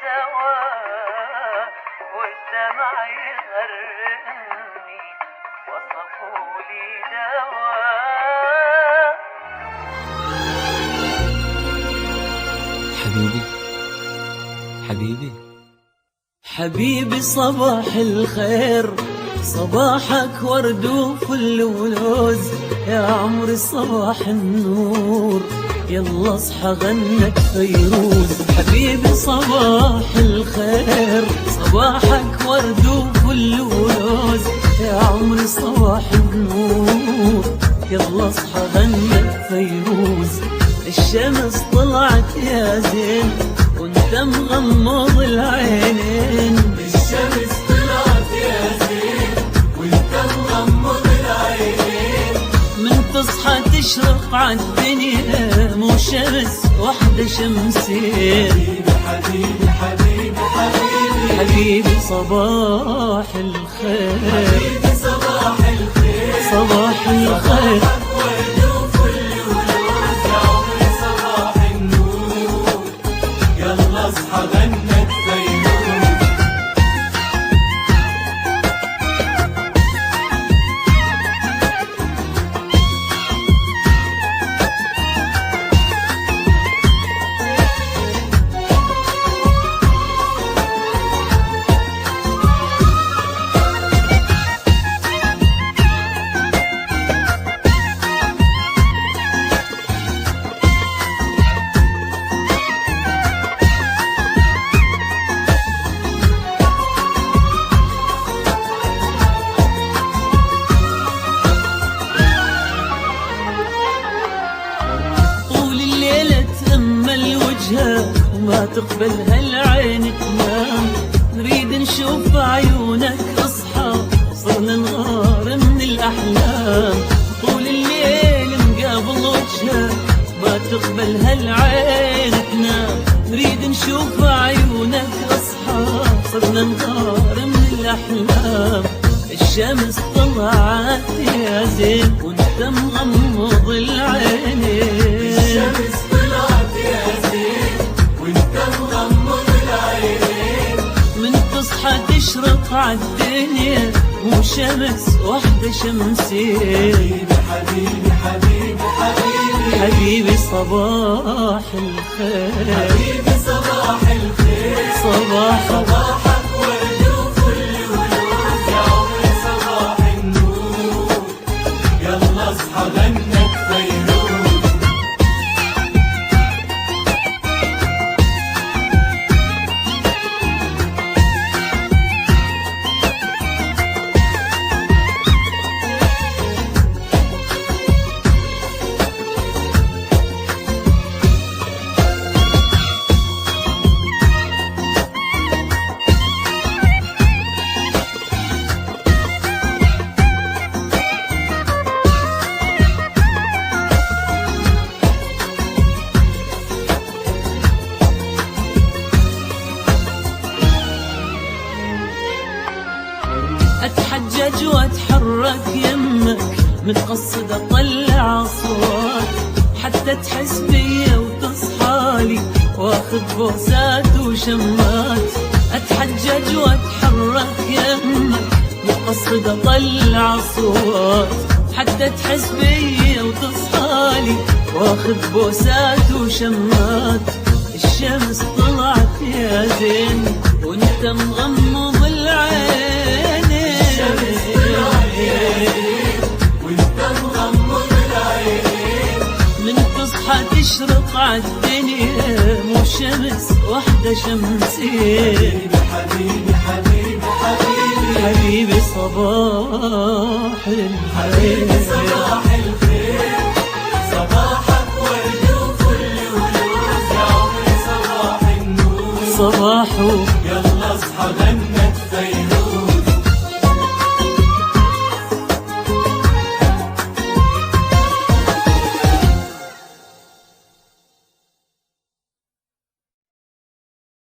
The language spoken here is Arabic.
دواء والدمع يغرني وصفوا لي دواء. حبيبي حبيبي حبيبي صباح الخير، صباحك ورد وفل ولوز، يا عمري صباح النور، يلا اصحى غنك فيروز. حبيبي صباح الخير، صباحك ورد وفل ولوز، يا عمري صباح النور، يلا اصحى غنك فيروز. الشمس طلعت يا زين وانت مغمض العينين، الشمس طلعت يا زين وانت مغمض العينين. من تصحى تشرق عالدنيا مو شمس وحدة شمسين. حبيبي حبيبي حبيبي حبيبي صباح الخير، حبيبي صباح الخير، صباح الخير. ورد وفل ولوز، يا عمري صباح النور، يلا اصحى غنك فيروز. وما تقبل هالعين تنام، نريد نشوف عيونك اصحى، صرنا نغار من الاحلام. طول الليل مقابل وجهك ما تقبل هالعين تنام، نريد نشوف عيونك اصحى، صرنا نغار من الاحلام. الشمس طلعت يا زين وانت مغمض العينين، الشمس طلعت يا زين وانت مغمض العينين. من تصحى تشرق عالدنيا مو شمس وحدة شمسين. حبيبي حبيبي حبيبي حبيبي صباح الخير، حبيبي صباح الخير، صباحك ورد وفل ولوز، يا عمري صباح النور، يلا اصحى غنك فيروز. اتحجج واتحرك يمك، متقصد اطلع اصوات، حتى تحس بيا وتصحالي واخذ بوسات وشمات. اتحجج واتحرك يمك، متقصد اطلع اصوات، حتى تحس بيا وتصحالي واخذ بوسات وشمات. الشمس طلعت يا زين وانت مغمض العين، الشمس طلعت يا زين وانت مغمض العينين. من تصحى تشرق عالدنيا مو شمس وحدة شمسين. حبيبي حبيبي حبيبي حبيبي صباح حبيبي الخير، صباح الخير، صباحك ورد وفل ولوز، يا عمري صباح النور، صباحه يلا اصحى غنك فيروز.